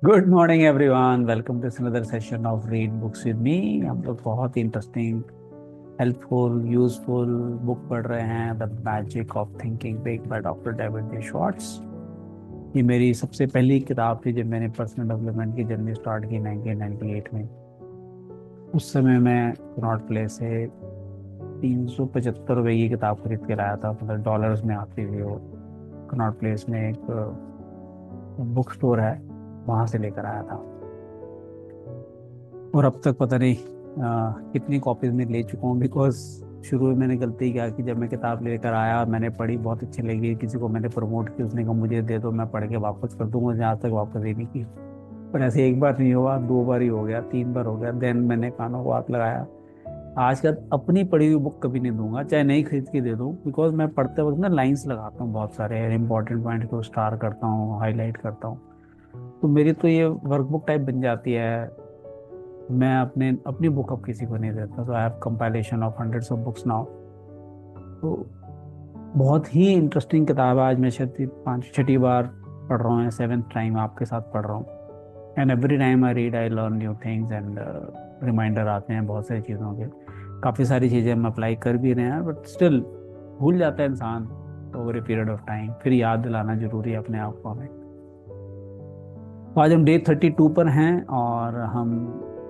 Good morning everyone, welcome to another session of read books with me. हम लोग बहुत ही इंटरेस्टिंग, हेल्पफुल, यूजफुल बुक पढ़ रहे हैं, the magic of thinking big by doctor David D Schwartz. ये मेरी सबसे पहली किताब थी जब मैंने पर्सनल डेवलपमेंट की जर्नी स्टार्ट की 1998 में। उस समय मैं कनॉट प्लेस से 375 रुपये की किताब खरीद के लाया था, मतलब डॉलर्स में आती हुई वो। कनॉट प्लेस में एक बुक स्टोर है, वहाँ से लेकर आया था। और अब तक पता नहीं कितनी कॉपीज में ले चुका हूँ, बिकॉज शुरू में मैंने गलती किया कि जब मैं किताब लेकर आया, मैंने पढ़ी, बहुत अच्छी लगी, किसी को मैंने प्रमोट की, उसने कहा मुझे दे दो, मैं पढ़ के वापस कर दूंगा, मुझे आज तक वापस ही नहीं की। पर ऐसे एक बार नहीं हुआ, दो बार ही हो गया, तीन बार हो गया, देन मैंने कानों को हाथ लगाया। आज का अपनी पढ़ी हुई बुक कभी नहीं दूंगा, चाहे नहीं खरीद के दे दूँ, बिकॉज मैं पढ़ते वक्त ना लाइंस लगाता हूँ, बहुत सारे इंपॉर्टेंट पॉइंट को स्टार करता हूँ, हाईलाइट करता हूँ। तो मेरी तो ये वर्कबुक टाइप बन जाती है। मैं अपनी बुक अब किसी को नहीं देता, तो I have compilation of hundreds of books now. तो बहुत ही इंटरेस्टिंग किताब है। आज मैं शायद पांच छठी बार पढ़ रहा हूँ, सेवेंथ टाइम आपके साथ पढ़ रहा हूँ। And every time I read I learn new things and reminder आते हैं बहुत सारी चीज़ों के। काफ़ी सारी चीज़ें हम अप्लाई कर भी रहे हैं, बट स्टिल भूल जाता है इंसान over a period of time. फिर याद दिलाना जरूरी है अपने आप को हमें। तो आज हम डे 32 पर हैं और हम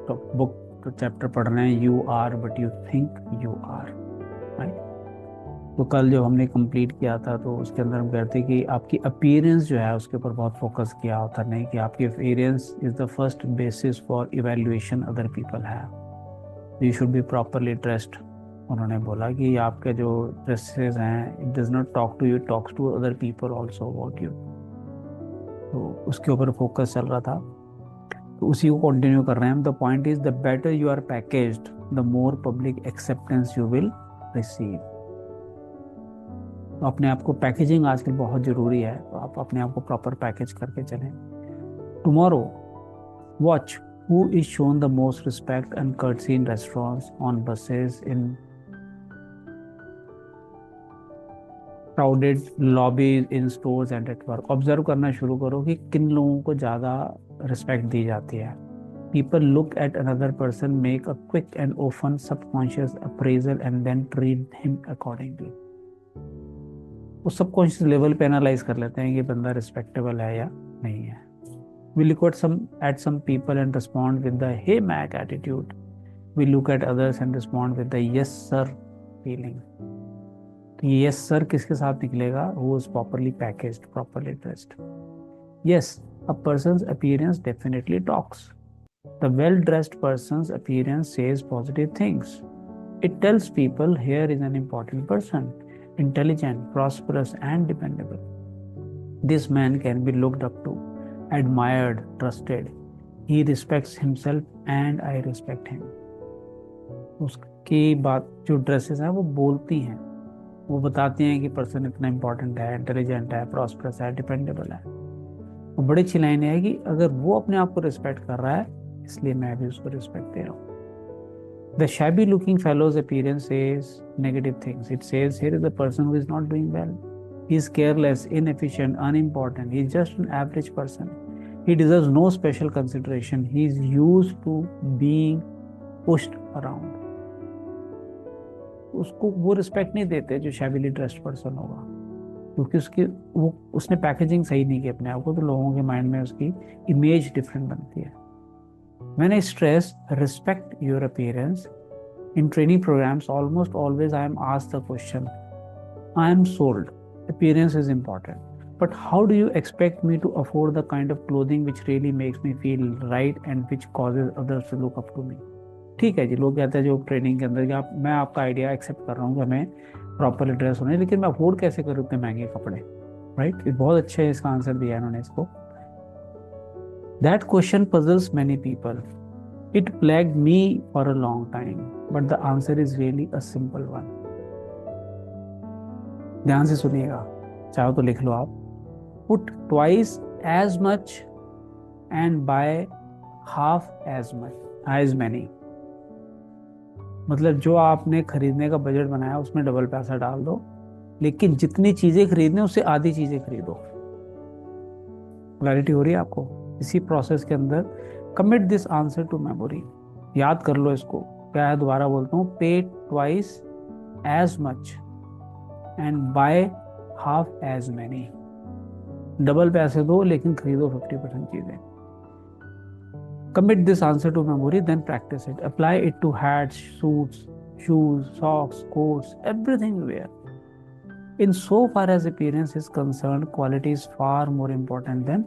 तो बुक चैप्टर पढ़ रहे हैं, you are but you think you are, right. तो कल जो हमने कंप्लीट किया था, तो उसके अंदर हम कहते हैं कि आपकी अपीयरेंस जो है उसके ऊपर बहुत फोकस किया होता नहीं, कि आपकी appearance is the first basis for evaluation other people have. You should be properly dressed. उन्होंने बोला कि आपके जो ड्रेसेस हैं, it does not talk to you, talks to other people also about you. तो उसके ऊपर फोकस चल रहा था, तो उसी को कंटिन्यू कर रहे हैं हम। The point is the better you are packaged, the more public acceptance you will receive. तो अपने आप को पैकेजिंग आजकल बहुत जरूरी है, तो आप अपने आप को प्रॉपर पैकेज करके चलें। Tomorrow watch who is shown the most respect and courtesy in restaurants, on buses, in crowded lobbies, in stores and at work. Observe करना शुरू करो कि किन लोगों को ज़्यादा रिस्पेक्ट दी जाती है। People look at another person, make a quick and often subconscious appraisal, and then treat him accordingly. वो सबकॉन्शियस लेवल पे एनालाइज कर लेते हैं कि बंदा रिस्पेक्टेबल है या नहीं है। We look at some people and respond with the hey Mac attitude. We look at others and respond with the yes sir feeling. तो ये yes sir किसके साथ निकलेगा? Who is properly packaged, properly dressed. Yes, a person's appearance definitely talks. The well-dressed person's appearance says positive things. It tells people here is an important person, intelligent, prosperous, and dependable. This man can be looked up to, admired, trusted. He respects himself and I respect him. उसकी बात, जो dresses हैं वो बोलती हैं, वो बताती हैं कि पर्सन इतना इंपॉर्टेंट है, इंटेलिजेंट है, प्रॉस्परस है, डिपेंडेबल है। वो बड़ी अच्छी लाइन है कि अगर वो अपने आप को रिस्पेक्ट कर रहा है, इसलिए मैं भी उसको रिस्पेक्ट दे रहा हूँ। The shabby looking fellow's appearance says negative things. It says here is a person who is not doing well. He is careless, inefficient, unimportant. He is just an average person. He deserves no special consideration. He is used to being pushed around. उसको वो respect नहीं देते जो शैबीली dressed person होगा, क्योंकि उसने packaging सही नहीं की अपने आप को, तो लोगों के माइंड में उसकी इमेज डिफरेंट बनती है। When I stress respect your appearance in training programs, almost always I am asked the question, I am sold. Appearance is important. But how do you expect me to afford the kind of clothing which really makes me feel right and which causes others to look up to me? ठीक है जी, लोग कहते हैं जो training के अंदर कि मैं आपका आइडिया एक्सेप्ट कर रहा हूँ कि हमें प्रॉपरली ड्रेस होने, लेकिन मैं अफोर्ड कैसे करूँ इतने महंगे कपड़े, राइट। बहुत अच्छे इसका आंसर दिया है इन्होंने इसको। That question puzzles many people. It plagued me for a long time, but the answer is really a simple one. ध्यान से सुनिएगा, चाहो तो लिख लो आप। Put twice as much and buy half as many. मतलब जो आपने खरीदने का बजट बनाया उसमें डबल पैसा डाल दो, लेकिन जितनी चीजें खरीदने उससे आधी चीजें खरीदो। क्लैरिटी हो रही है आपको? इसी प्रोसेस के अंदर commit this answer to memory, याद कर लो इसको। क्या है, दोबारा बोलता हूँ, pay twice as much and buy half as many. Double पैसे दो लेकिन खरीदो 50% चीजें। Commit this answer to memory, then practice it. Apply it to hats, suits, shoes, socks, coats, everything you wear. In so far as appearance is concerned, quality is far more important than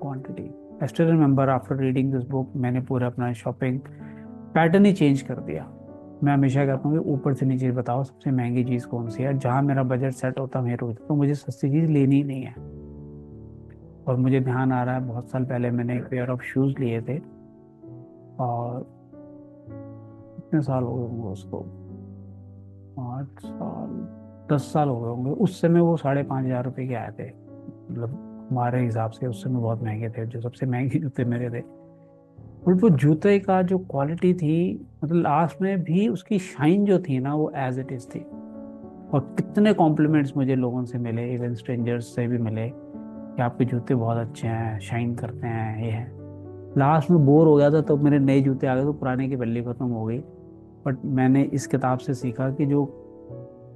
quantity. I still remember after reading this book, मैंने पूरा अपना shopping pattern ही change कर दिया। मैं हमेशा कहता हूँ कि ऊपर से नीचे बताओ सबसे महंगी चीज़ कौन सी है, जहाँ मेरा बजट सेट होता है तो मुझे सस्ती चीज़ लेनी ही नहीं है। और मुझे ध्यान आ रहा है बहुत साल पहले मैंने एक पेयर ऑफ शूज़ लिए थे, और कितने साल हो गए होंगे उसको, 8 साल 10 साल हो गए होंगे। उस समय वो 5,500 रुपये के आए थे, मतलब हमारे हिसाब से उस समय बहुत महंगे थे, जो सबसे महंगे जूते मेरे थे। बट वो जूते का जो क्वालिटी थी, मतलब लास्ट में भी उसकी शाइन जो थी ना, वो एज इट इज थी। और कितने कॉम्प्लीमेंट्स मुझे लोगों से मिले, इवन स्ट्रेंजर्स से भी मिले कि आपके जूते बहुत अच्छे हैं, शाइन करते हैं, ये है। लास्ट में बोर हो गया था, तो मेरे नए जूते आ गए तो पुराने की वैल्यू खत्म हो गई। बट मैंने इस किताब से सीखा कि जो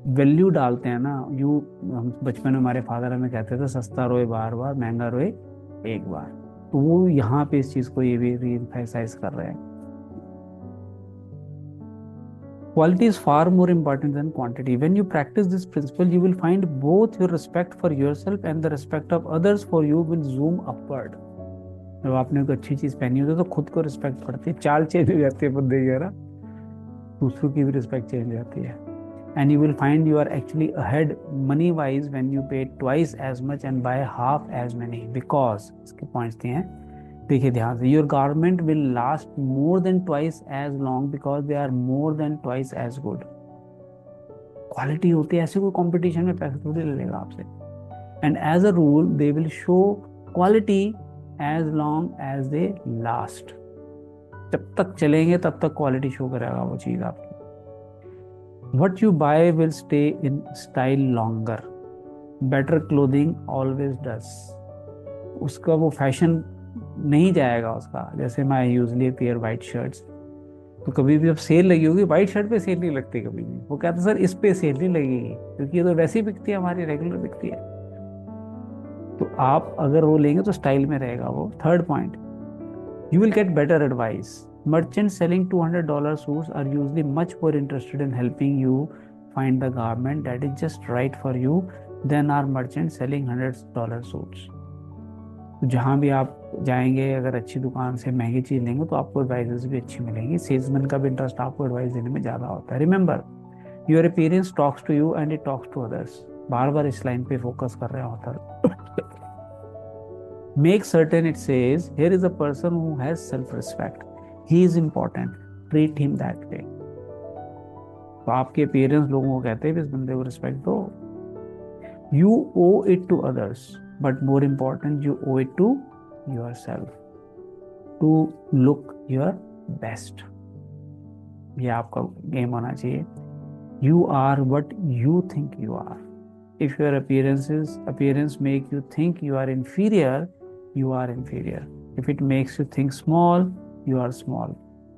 वैल्यू डालते हैं ना, यूँ हम बचपन में हमारे फादर हमें कहते थे सस्ता रोए बार बार, महंगा रोए एक बार। तो वो यहाँ पे इस चीज को ये भी रीएम्फसाइज कर रहे हैं। Quality is far more important than quantity. When you practice this principle, you will find both your respect for yourself and the respect of others for you will zoom upward. जब आपने कोई अच्छी चीज पहनी होती है तो खुद को रिस्पेक्ट पड़ती है, चाल चेंज हो जाती है बंदे की, है ना, दूसरों की भी रिस्पेक्ट चेंज हो जाती है। And you will find you are actually ahead money wise when you pay twice as much and buy half as many, because इसके पॉइंट्स दिए हैं, देखिए ध्यान से। Your garment will last more than twice as long because they are more than twice as good. Quality होती है, ऐसे कोई कंपटीशन में पैसे थोड़ी ले लेगा आपसे। And as a rule they will show quality as long as they last. जब तक चलेंगे तब तक क्वालिटी शो करेगा वो चीज़ आपकी। What you buy will stay in style longer. Better clothing always does. उसका वो फैशन नहीं जाएगा उसका। जैसे मैं यूजली पेयर वाइट शर्ट्स, तो कभी भी जब सेल लगी होगी, वाइट शर्ट पे सेल नहीं लगती कभी भी, वो कहते सर इस पे सेल नहीं लगेगी क्योंकि ये तो वैसे ही बिकती है, हमारी रेगुलर बिकती है। तो आप अगर वो लेंगे तो स्टाइल में रहेगा वो। Third point, you will get better advice. Merchants selling $200 suits are usually much more interested in helping you find the garment that is just right for you than are merchants selling $100 suits. जहाँ भी आप जाएंगे, अगर अच्छी दुकान से महंगी चीज लेंगे तो आपको एडवाइजेस भी अच्छी मिलेंगी, सेल्समैन का भी इंटरेस्ट आपको एडवाइस देने में ज्यादा होता है। Remember, your appearance talks to you and it talks to others. बार बार इस लाइन पे फोकस कर रहे हैं author. Make certain it says, here is a person who has self-respect. He is important. Treat him that way. तो आपके parents लोगों को कहते हैं इस बंदे को रिस्पेक्ट दो। You owe it to others, but more important, you owe it to yourself to look your best. ये आपका गेम होना चाहिए। You are what you think you are. If your appearance make you think you are inferior, you are inferior. If it makes you think small, you are small.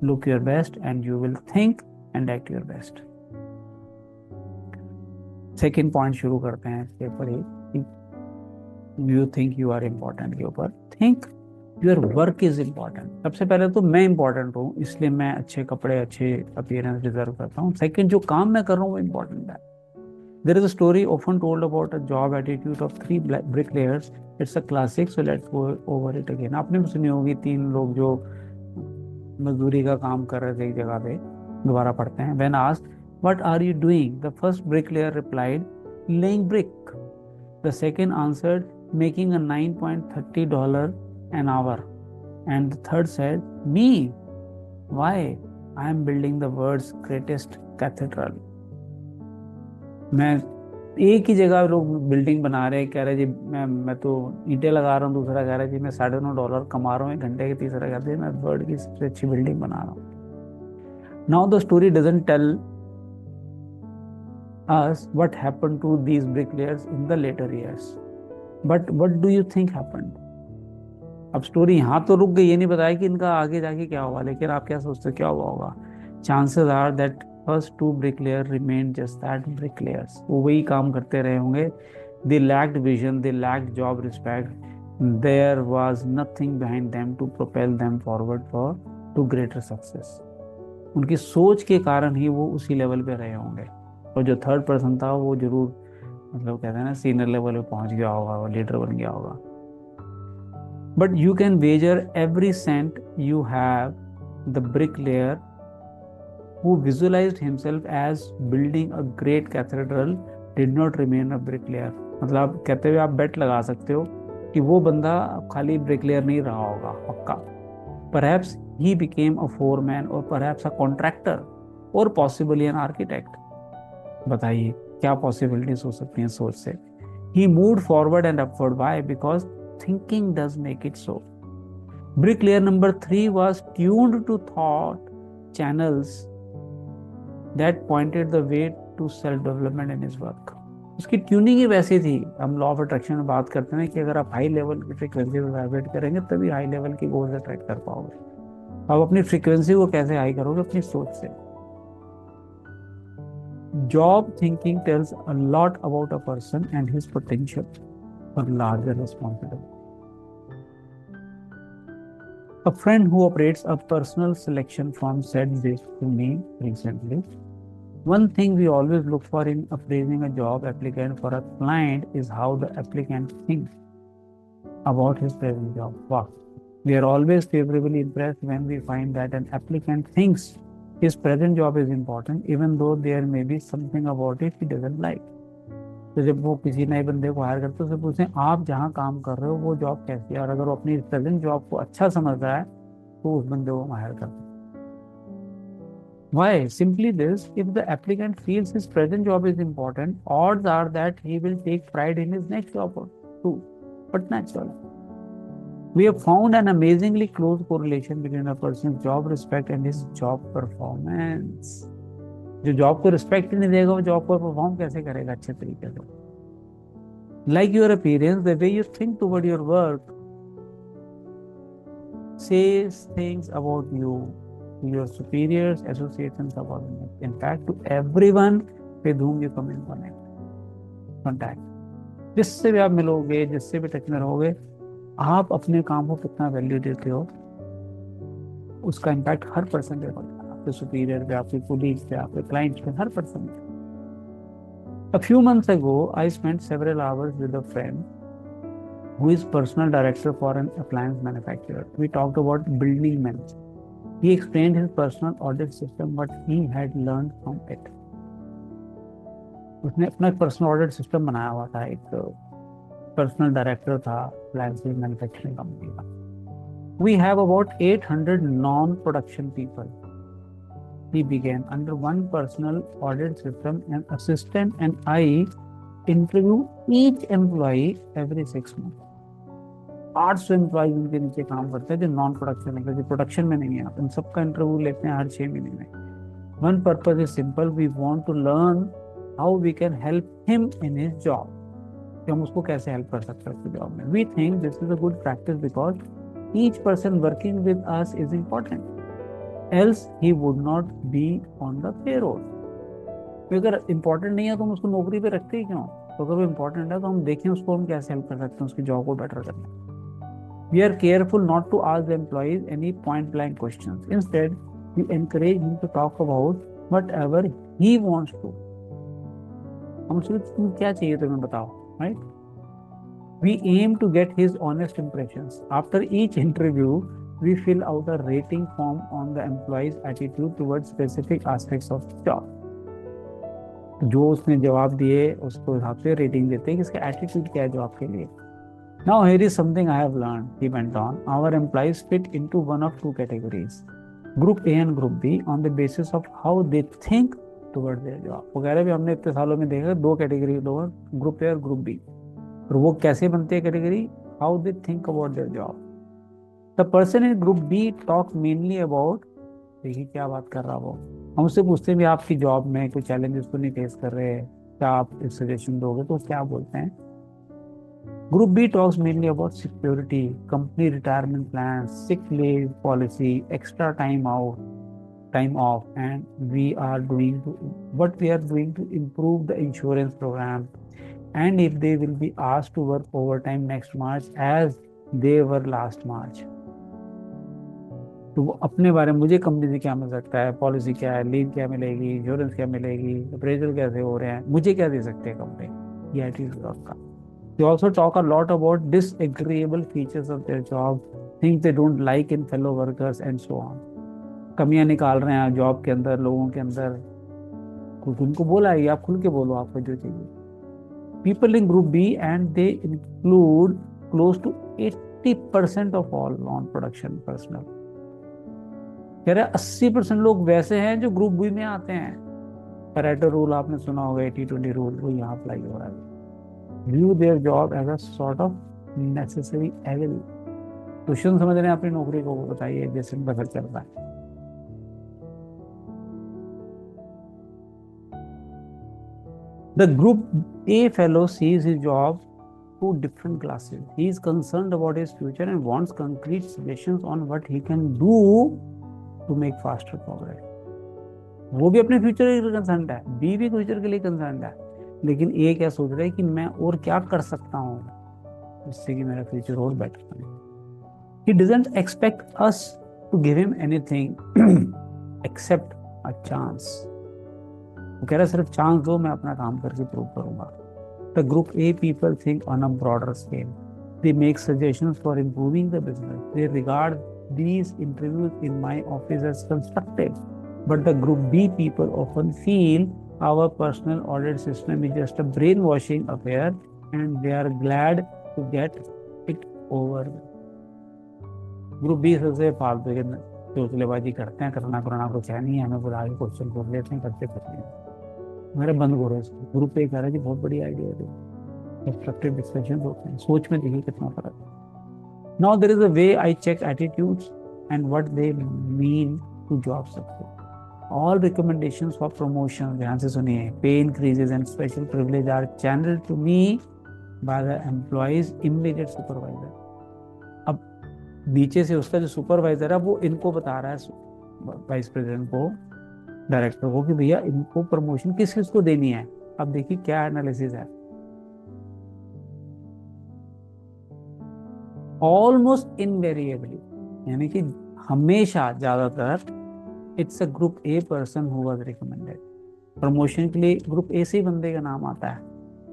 Look your best and you will think and act your best. Second point शुरू करते हैं इसके ऊपर ही, you think you are important के ऊपर। Think your work is important. सबसे पहले तो मैं इम्पोर्टेंट हूँ, इसलिए मैं अच्छे कपड़े, अच्छे अपीयरेंस डिजर्व करता हूँ। सेकेंड, जो काम मैं कर रहा हूँ वो इम्पोर्टेंट है। There is a story often told about a job attitude of 3 bricklayers. It's a classic, so let's go over it again. आपने भी सुनी होगी, 3 लोग जो मजदूरी का काम कर रहे थे एक जगह पे। दोबारा पढ़ते हैं। When asked, what are you doing? The first bricklayer replied, laying brick. The second answered, making a $9.30 an hour. And the third said, me? Why? I am building the world's greatest cathedral. मैं एक ही जगह लोग building बना रहे हैं, कह रहे जी मैं तो ईंटें लगा रहा हूँ, दूसरा कह रहा है जी मैं $9.5 कमा रहा हूँ 1 घंटे के, तीसरा कहते हैं मैं वर्ल्ड की सबसे अच्छी बिल्डिंग बना रहा हूँ। Now the story doesn't tell us what happened to these bricklayers in the latter years, but what do you think happened? अब स्टोरी यहाँ तो रुक गई, ये नहीं बताया कि इनका आगे जाके क्या हुआ, लेकिन आप क्या सोचते हो क्या हुआ होगा? Chances are that first two bricklayer remain just that, bricklayers, वो वही काम करते रहे होंगे। They lacked vision, they lacked job respect, there was nothing behind them to propel them forward for to greater success. उनकी सोच के कारण ही वो उसी लेवल पे रहे होंगे। और जो थर्ड पर्सन था वो जरूर, मतलब कहते हैं ना, सीनियर लेवल पे पहुंच गया होगा और लीडर बन गया होगा। But you can wager every cent you have the bricklayer who visualized himself as building a great cathedral did not remain a bricklayer। मतलब कहते हुए आप बेट लगा सकते हो कि वो बंदा खाली ब्रिकलेयर नहीं रहा होगा पक्का। Perhaps he became a foreman or perhaps a contractor or possibly an architect। बताइए क्या पॉसिबिलिटीज हो सकती हैं सोच से। He moved forward and upward, why? Because thinking does make it so। Bricklayer number 3 was tuned to thought channels that pointed the way to self development in his work। उसकी tuning ही वैसी थी। हम law of attraction में बात करते हैं कि अगर आप हाई लेवल की फ्रीक्वेंसी पे वाइब्रेट करेंगे तभी हाई लेवल की गोल्स अट्रैक्ट कर पाओगे। आप अपनी फ्रीक्वेंसी को कैसे हाई करोगे? अपनी सोच से। Job thinking tales a lot about a person and his potential for larger responsibility. A friend who operates a personal selection firm said this to me recently: one thing we always look for in appraising a job applicant for a client is how the applicant thinks about his present job. Wow. We are always favorably impressed when we find that an applicant thinks his present job is important, even though there may be something about it he doesn't like। तो जब वो किसी नए बंदे को higher करते हैं उससे पूछते हैं आप जहाँ काम कर रहे हो वो जॉब कैसी है, और अगर वो अपनी प्रेजेंट जॉब को अच्छा समझ रहा है तो उस बंदे को हायर करते हैं। Why? Simply this: if the applicant feels his present job is important, odds are that he will take pride in his next job too. But naturally, we have found an amazingly close correlation between a person's job respect and his job performance। जो job को respect ही नहीं देगा वो job को perform कैसे करेगा अच्छे तरीके से? Like your appearance, the way you think toward your work says things about you to your superiors, associates and subordinates, in fact to everyone with whom you come in contact। जिससे भी आप मिलोगे, जिससे भी टच में रहोगे, आप अपने काम को कितना वैल्यू देते हो उसका इम्पैक्ट हर पर्सन पे पड़ता है। आपके सुपीरियर पे, आपके कोलीग्स पे, आपके क्लाइंट्स पे, हर पर्सन पे। A few months ago, I spent several hours with a friend who is personal director for an appliance manufacturer। We talked about building management। He explained his personal audit system, what he had learned from it। उसने अपना एक personal audit system बनाया हुआ था। एक personal director था appliance manufacturing company का। We have about 800 non-production people। He began under one personal audit system, an assistant and I interview each employee every 6 months। 800 employees उनके नीचे काम करते हैं जो नॉन प्रोडक्शन है, जो प्रोडक्शन में नहीं है। आप इन सबका इंटरव्यू लेते हैं हर 6 महीने में। One purpose is simple: we want to learn how we can help him in his job. कि हम उसको कैसे हेल्प कर सकते हैं उसकी जॉब में। We think this is a good practice because each person working with us is important, else he would not be on the payroll. अगर इम्पोर्टेंट नहीं है तो हम उसको नौकरी पे रखते ही क्यों? तो अगर वो इम्पोर्टेंट है तो हम देखें उसको हम कैसे हेल्प कर सकते हैं उसकी जॉब को बेटर करने। We are careful not to ask the employees any point blank questions. Instead, we encourage him to talk about whatever he wants to। हम उससे तुम क्या चाहिए तुम्हें बताओ, right? We aim to get his honest impressions। After each interview, we fill out a rating form on the employee's attitude towards specific aspects of the job। जो उसने जवाब दिए उसको हिसाब से रेटिंग देते हैं कि इसका एटीट्यूड क्या है जॉब के लिए। Now here is something I have learned, he went on. Our employees fit into one of two categories, Group A and Group B, on the basis of how they think toward their job। वो कह रहे हैं हमने इतने सालों में देखा दो कैटेगरी लोग, ग्रुप ए और ग्रुप बी। और वो कैसे बनते हैं category? How they think about their job. The person in group be talk mainly about, देखिए क्या बात कर रहा वो। हम उससे पूछते हैं भी आपकी जॉब में कोई चैलेंजेस तो नहीं फेस कर रहे, क्या आप एक सजेशन दोगे? तो क्या बोलते हैं? Group B talks mainly about security, company retirement plans, sick leave policy, extra time off, and what we are doing to improve the insurance program, and if they will be asked to work overtime next March as they were last March. तो वो अपने बारे में मुझे company से क्या मिल सकता है, पॉलिसी क्या है, लीव क्या मिलेगी, इंश्योरेंस क्या मिलेगी, अप्रेजल कैसे हो रहे हैं, मुझे क्या दे सकते हैं कंपनी, ये एटीट्यूड का. They also talk a lot about disagreeable features of their job, things they don't like in fellow workers and so on. कमियां निकाल रहे हैं जॉब के अंदर, लोगों के अंदर. कुछ उनको बोला है, आप खुल के बोलो आपको जो चाहिए. People in Group B, and they include close to 80% of all non-production personnel. कह रहे 80% लोग वैसे हैं जो ग्रुप बी में आते हैं. पैरेटो रूल आपने सुना होगा, 80-20 रूल, वो यहाँ अप्लाई हो रहा है. View their job as a sort of necessary evil. Question समझ रहे हैं अपनी नौकरी को, बताइए जैसे बदल चल रहा है. The Group A fellow sees his job two different classes. He is concerned about his future and wants concrete suggestions on what he can do to make faster progress. वो भी अपने फ्यूचर के लिए कंसर्न है, B भी future के लिए concern है, लेकिन ए क्या सोच रहा है कि मैं और क्या कर सकता हूँ जिससे कि मेरा फ्यूचर और बेटर बने. He doesn't expect us to give him anything except a chance. वो कह रहा है सिर्फ चांस दो, मैं अपना काम करके प्रूव करूंगा. The Group A people think on a broader scale. They make suggestions for improving the business. They regard these interviews in my office as constructive. But the Group B people often feel our personal audit system is just a brainwashing affair and they are glad to get it over. Group B सबसे फालतू के चोचलेबाजी करते हैं, करना कुछ है नहीं, हमें बुला के क्वेश्चन पूछ लेते हैं, करते हैं. मेरा बंद करो इसको. ग्रुप पे कह रहा है जी बहुत बढ़िया आइडिया है, कंस्ट्रक्टिव डिस्कशन होते हैं, सोच में देखिए कितना फर्क है. Now there is a way I check attitudes and what they mean to job success. All recommendations for promotion, ध्यान से सुनिए, pay increases and special privilege are channelled to me by the employee's immediate supervisor. अब नीचे से उसका जो supervisor है वो इनको बता रहा है, वाइस प्रेसिडेंट को, डायरेक्टर को, कि भैया इनको प्रमोशन किस किस को देनी है. अब देखिए क्या एनालिसिस है. ऑलमोस्ट इनवेरिएबली, यानी कि हमेशा, ज्यादातर, it's a group a person who was recommended. Promotion के लिए ग्रुप ए से ही बंदे का नाम आता है.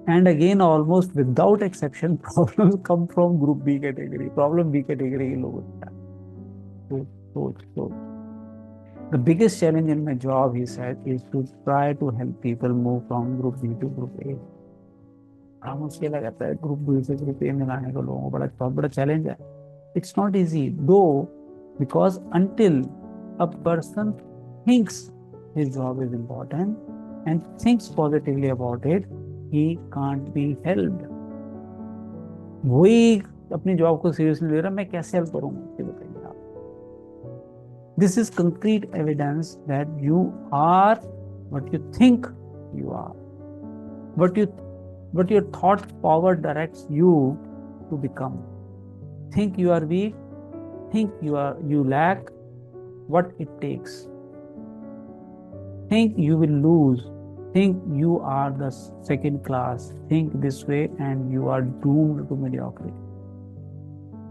And again almost without exception problem come from group B category. Problem B category के लोगों का. सोच. The biggest challenge in my job, he said, is to try to help people move from Group B to Group A. हम मुश्किल लगता है group B से group A में लाने को लोगों को, बहुत बड़ा चैलेंज है. It's not easy, though, because until a person thinks his job is important and thinks positively about it, he can't be helped. वही अपनी जॉब को सीरियसली ले रहा, मैं कैसे हेल्प करूंगा, ये बताइए. This is concrete evidence that you are what you think you are. What your thought power directs you to become. Think you are weak. Think you lack what it takes. Think you will lose. Think you are the second class. Think this way and you are doomed to mediocrity.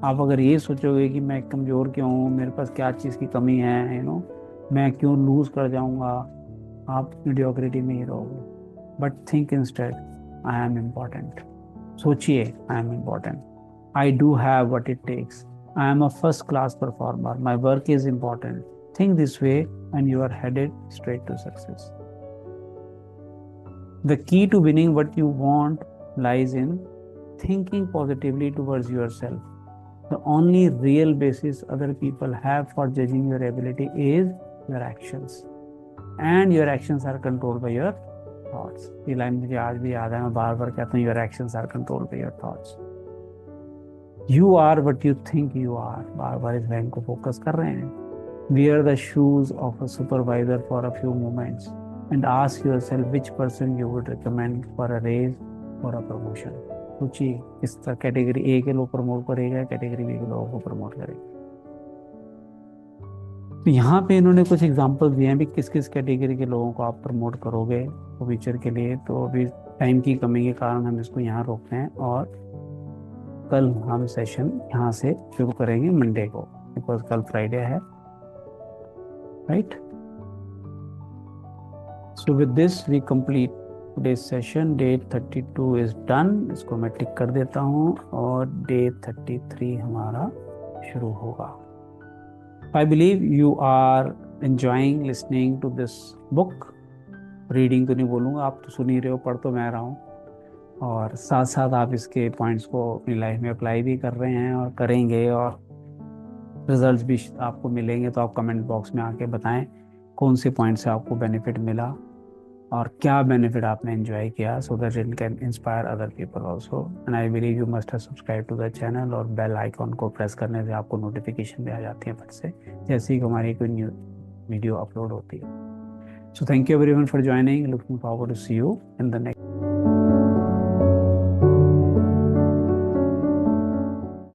आप अगर ये सोचोगे कि मैं कमज़ोर क्यों हूँ, मेरे पास क्या चीज़ की कमी है, मैं क्यों लूज कर जाऊँगा, आप मीडियोक्रिटी में ही रहोगे. But think instead, I am important. सोचिए, I am important. I do have what it takes. I am a first class performer. My work is important. Think this way and you are headed straight to success. The key to winning what you want lies in thinking positively towards yourself. The only real basis other people have for judging your ability is your actions. And your actions are controlled by your thoughts. ये line मुझे आज भी याद है, मैं बार बार कहता हूँ, your actions are controlled by your thoughts. You are what you think you are. बार बार इस लाइन को फोकस कर रहे हैं. Wear the shoes of a supervisor for a few moments and ask yourself which person you would recommend for a raise or a promotion. सोचिए किस तरह category A के लोग प्रमोट करेगा, कैटेगरी बी के लोगों को प्रमोट करेगा। तो यहाँ पे इन्होंने कुछ एग्जांपल दिए हैं भी किस किस कैटेगरी के लोगों को आप प्रमोट करोगे फ्यूचर के लिए। तो अभी टाइम की कमी के कारण हम इसको यहाँ रोकते हैं और कल हम सेशन यहाँ से शुरू करेंगे मंडे को, बिकॉज कल फ्राइडे है, राइट। So with this we complete today's session. Day 32 is done, इसको मैं टिक कर देता हूँ और डे 33 हमारा शुरू होगा। I believe you are enjoying listening to this book. Reading तो नहीं बोलूँगा, आप तो सुन ही रहे हो, पढ़ तो मैं रहा हूँ, और साथ साथ आप इसके पॉइंट्स को अपनी लाइफ में अप्लाई भी कर रहे हैं और करेंगे, और रिजल्ट्स भी आपको मिलेंगे। तो आप कमेंट बॉक्स में आके बताएं कौन से पॉइंट से आपको बेनिफिट मिला और क्या बेनिफिट आपने एंजॉय किया, so that it can inspire other people also. And I believe you must have subscribe to the channel, और बेल आइकॉन को प्रेस करने से आपको नोटिफिकेशन भी आ जाती है फट से, जैसे ही हमारी कोई न्यू वीडियो अपलोड होती है। So thank you everyone for joining, looking forward to see you in the next.